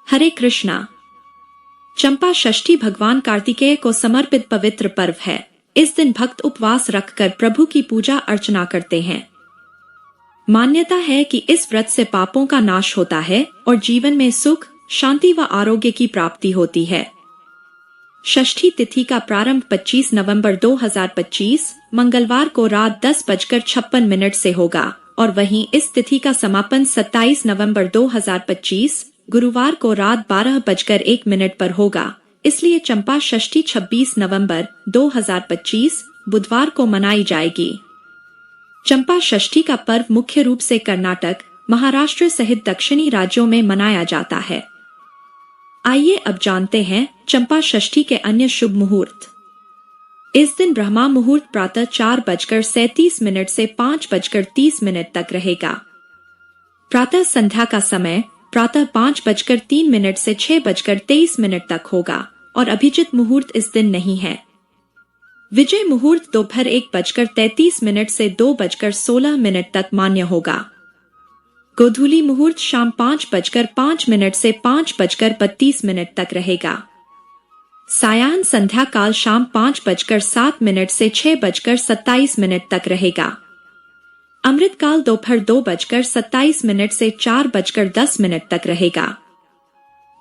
हरे कृष्णा। चंपा षष्ठी भगवान कार्तिकेय को समर्पित पवित्र पर्व है। इस दिन भक्त उपवास रखकर प्रभु की पूजा अर्चना करते हैं। मान्यता है कि इस व्रत से पापों का नाश होता है और जीवन में सुख, शांति व आरोग्य की प्राप्ति होती है। षष्ठी तिथि का प्रारंभ 25 नवंबर 2025 मंगलवार को रात 10:56 से होगा और वहीं इस तिथि का समापन 27 नवंबर 2025 गुरुवार को रात 12:01 पर होगा। इसलिए चंपा षष्ठी 26 नवंबर 2025 बुधवार को मनाई जाएगी। चंपा षष्ठी का पर्व मुख्य रूप से कर्नाटक, महाराष्ट्र सहित दक्षिणी राज्यों में मनाया जाता है। आइए अब जानते हैं चंपा षष्ठी के अन्य शुभ मुहूर्त। इस दिन ब्रह्मा मुहूर्त प्रातः 4:37 से 5:30 तक रहेगा। प्रातः संध्या का समय प्रातः 5:03 से 6:23 तक होगा और अभिजित मुहूर्त इस दिन नहीं है। विजय मुहूर्त दोपहर 1:33 से 2:16 तक मान्य होगा। गोधूली मुहूर्त शाम 5:05 से 5:32 तक रहेगा। सायाह्न संध्या काल शाम 5:07 से 6:27 तक रहेगा। अमृत काल दोपहर 2:27 से 4:10 तक रहेगा।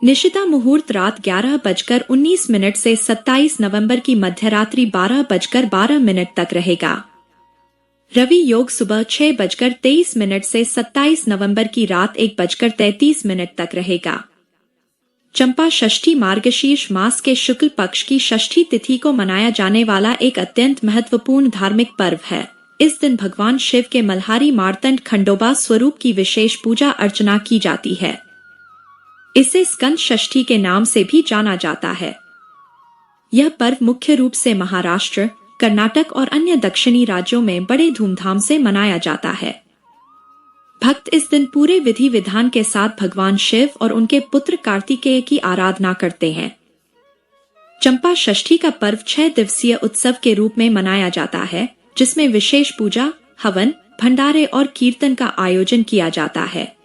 निशिता मुहूर्त रात 11:19 से 27 नवंबर की मध्यरात्रि 12:12 तक रहेगा। रवि योग सुबह 6:23 से 27 नवंबर की रात 1:33 तक रहेगा। चंपा षष्ठी मार्गशीर्ष मास के शुक्ल पक्ष की षष्ठी तिथि को मनाया जाने वाला एक अत्यंत महत्वपूर्ण धार्मिक पर्व है। इस दिन भगवान शिव के मल्हारी मार्तंड खंडोबा स्वरूप की विशेष पूजा अर्चना की जाती है। इसे स्कंद षष्ठी के नाम से भी जाना जाता है। यह पर्व मुख्य रूप से महाराष्ट्र, कर्नाटक और अन्य दक्षिणी राज्यों में बड़े धूमधाम से मनाया जाता है। भक्त इस दिन पूरे विधि विधान के साथ भगवान शिव और उनके पुत्र कार्तिकेय की आराधना करते हैं। चंपा षष्ठी का पर्व 6 दिवसीय उत्सव के रूप में मनाया जाता है, जिसमें विशेष पूजा, हवन, भंडारे और कीर्तन का आयोजन किया जाता है।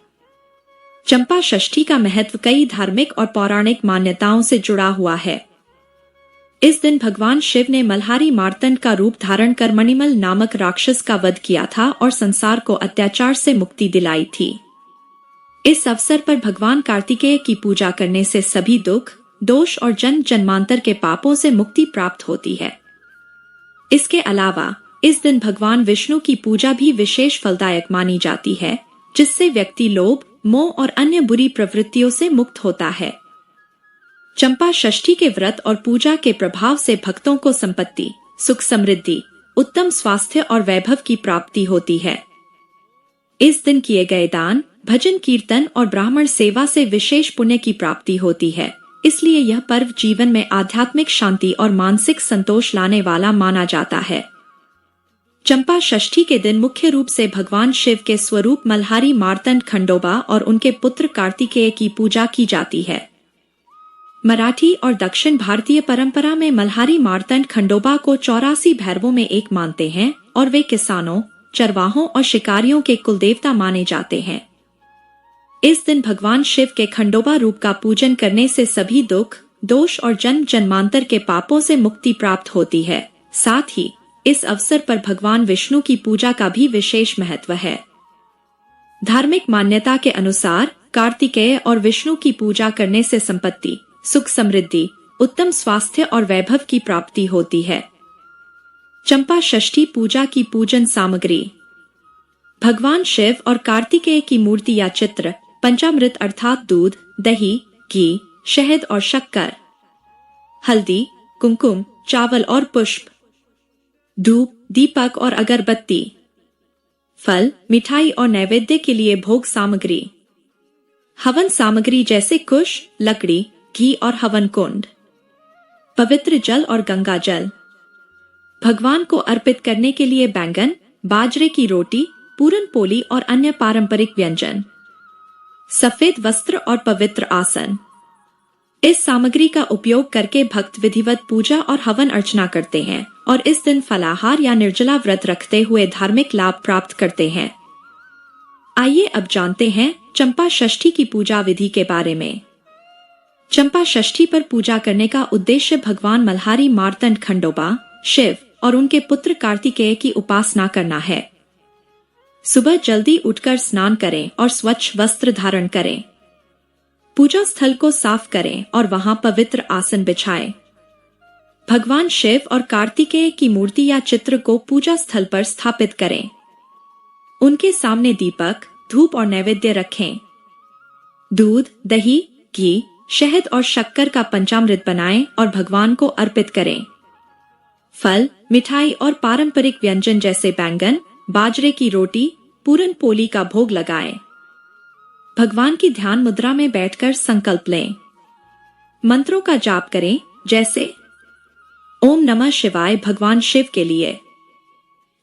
चंपा षष्ठी का महत्व कई धार्मिक और पौराणिक मान्यताओं से जुड़ा हुआ है। इस दिन भगवान शिव ने मल्हारी मार्तंड का रूप धारण कर मणिमल नामक राक्षस का वध किया था और संसार को अत्याचार से मुक्ति दिलाई थी। इस अवसर पर भगवान कार्तिकेय की पूजा करने से सभी दुख, दोष और जन्म जन्मांतर के पापों से मुक्ति प्राप्त होती है। इसके अलावा इस दिन भगवान विष्णु की पूजा भी विशेष फलदायक मानी जाती है, जिससे व्यक्ति लोभ, मोह और अन्य बुरी प्रवृत्तियों से मुक्त होता है। चंपा षष्ठी के व्रत और पूजा के प्रभाव से भक्तों को संपत्ति, सुख समृद्धि, उत्तम स्वास्थ्य और वैभव की प्राप्ति होती है। इस दिन किए गए दान, भजन कीर्तन और ब्राह्मण सेवा से विशेष पुण्य की प्राप्ति होती है। इसलिए यह पर्व जीवन में आध्यात्मिक शांति और मानसिक संतोष लाने वाला माना जाता है। चंपा षष्ठी के दिन मुख्य रूप से भगवान शिव के स्वरूप मल्हारी मार्तंड खंडोबा और उनके पुत्र कार्तिकेय की पूजा की जाती है। मराठी और दक्षिण भारतीय परंपरा में मल्हारी मार्तंड खंडोबा को 84 भैरवों में एक मानते हैं और वे किसानों, चरवाहों और शिकारियों के कुलदेवता माने जाते हैं। इस दिन भगवान शिव के खंडोबा रूप का पूजन करने से सभी दुख, दोष और जन्म जन्मांतर के पापों से मुक्ति प्राप्त होती है। साथ ही इस अवसर पर भगवान विष्णु की पूजा का भी विशेष महत्व है। धार्मिक मान्यता के अनुसार कार्तिकेय और विष्णु की पूजा करने से संपत्ति, सुख समृद्धि, उत्तम स्वास्थ्य और वैभव की प्राप्ति होती है। चंपा षष्ठी पूजा की पूजन सामग्री। भगवान शिव और कार्तिकेय की मूर्ति या चित्र, पंचामृत अर्थात दूध, दही, घी, शहद और शक्कर, हल्दी, कुमकुम, चावल और पुष्प, धूप, दीपक और अगरबत्ती, फल, मिठाई और नैवेद्य के लिए भोग सामग्री, हवन सामग्री जैसे कुश, लकड़ी, घी और हवन कुंड, पवित्र जल और गंगा जल, भगवान को अर्पित करने के लिए बैंगन, बाजरे की रोटी, पूरन पोली और अन्य पारंपरिक व्यंजन, सफेद वस्त्र और पवित्र आसन। इस सामग्री का उपयोग करके भक्त विधिवत पूजा और हवन अर्चना करते हैं और इस दिन फलाहार या निर्जला व्रत रखते हुए धार्मिक लाभ प्राप्त करते हैं। आइए अब जानते हैं चंपा षष्ठी की पूजा विधि के बारे में। चंपा षष्ठी पर पूजा करने का उद्देश्य भगवान मल्हारी मार्तंड खंडोबा, शिव और उनके पुत्र कार्तिकेय की उपासना करना है। सुबह जल्दी उठकर स्नान करें और स्वच्छ वस्त्र धारण करें। पूजा स्थल को साफ करें और वहां पवित्र आसन बिछाएं। भगवान शिव और कार्तिकेय की मूर्ति या चित्र को पूजा स्थल पर स्थापित करें। उनके सामने दीपक, धूप और नैवेद्य रखें। दूध, दही, घी, शहद और शक्कर का पंचामृत बनाएं और भगवान को अर्पित करें। फल, मिठाई और पारंपरिक व्यंजन जैसे बैंगन, बाजरे की रोटी, पूरन पोली का भोग लगाएं। भगवान की ध्यान मुद्रा में बैठकर संकल्प लें। मंत्रों का जाप करें, जैसे ओम नमः शिवाय भगवान शिव के लिए,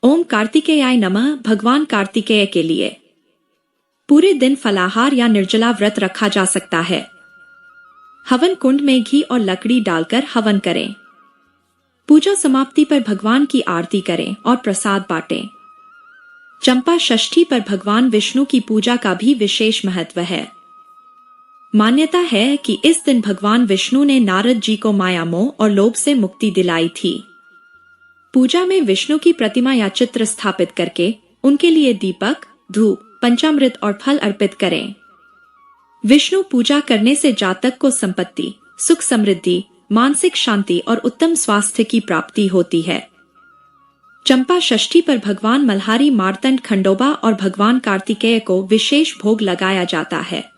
ओम कार्तिकेयाय नमः भगवान कार्तिकेय के लिए। पूरे दिन फलाहार या निर्जला व्रत रखा जा सकता है। हवन कुंड में घी और लकड़ी डालकर हवन करें। पूजा समाप्ति पर भगवान की आरती करें और प्रसाद बांटें। चंपा षष्ठी पर भगवान विष्णु की पूजा का भी विशेष महत्व है। मान्यता है कि इस दिन भगवान विष्णु ने नारद जी को माया मोह और लोभ से मुक्ति दिलाई थी। पूजा में विष्णु की प्रतिमा या चित्र स्थापित करके उनके लिए दीपक, धूप, पंचामृत और फल अर्पित करें। विष्णु पूजा करने से जातक को संपत्ति, सुख समृद्धि, मानसिक शांति और उत्तम स्वास्थ्य की प्राप्ति होती है। चंपा षष्ठी पर भगवान मल्हारी मार्तंड खंडोबा और भगवान कार्तिकेय को विशेष भोग लगाया जाता है।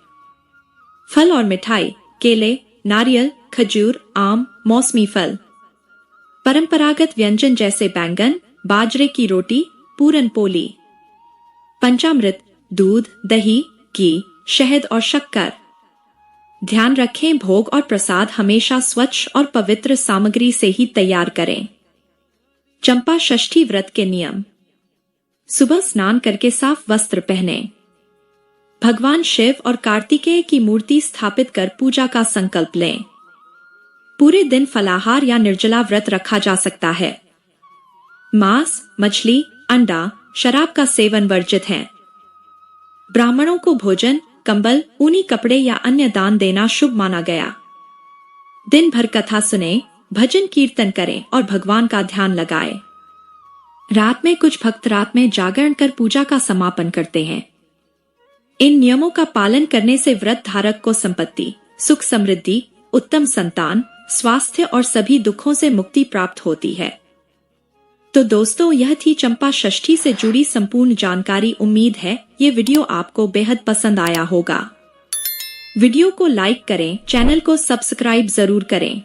फल और मिठाई, केले, नारियल, खजूर, आम, मौसमी फल। परंपरागत व्यंजन जैसे बैंगन, बाजरे की रोटी, पूरन पोली। पंचामृत, दूध, दही, घी, शहद और शक्कर। ध्यान रखें, भोग और प्रसाद हमेशा स्वच्छ और पवित्र सामग्री से ही तैयार करें। चंपा षष्ठी व्रत के नियम। सुबह स्नान करके साफ वस्त्र पहनें। भगवान शिव और कार्तिकेय की मूर्ति स्थापित कर पूजा का संकल्प लें। पूरे दिन फलाहार या निर्जला व्रत रखा जा सकता है। मांस, मछली, अंडा, शराब का सेवन वर्जित है। ब्राह्मणों को भोजन, कंबल, ऊनी कपड़े या अन्य दान देना शुभ माना गया। दिन भर कथा सुने, भजन कीर्तन करें और भगवान का ध्यान लगाएं। रात में कुछ भक्त रात में जागरण कर पूजा का समापन करते हैं। इन नियमों का पालन करने से व्रत धारक को संपत्ति, सुख समृद्धि, उत्तम संतान, स्वास्थ्य और सभी दुखों से मुक्ति प्राप्त होती है। तो दोस्तों, यह थी चंपा षष्ठी से जुड़ी संपूर्ण जानकारी। उम्मीद है ये वीडियो आपको बेहद पसंद आया होगा। वीडियो को लाइक करें, चैनल को सब्सक्राइब जरूर करें।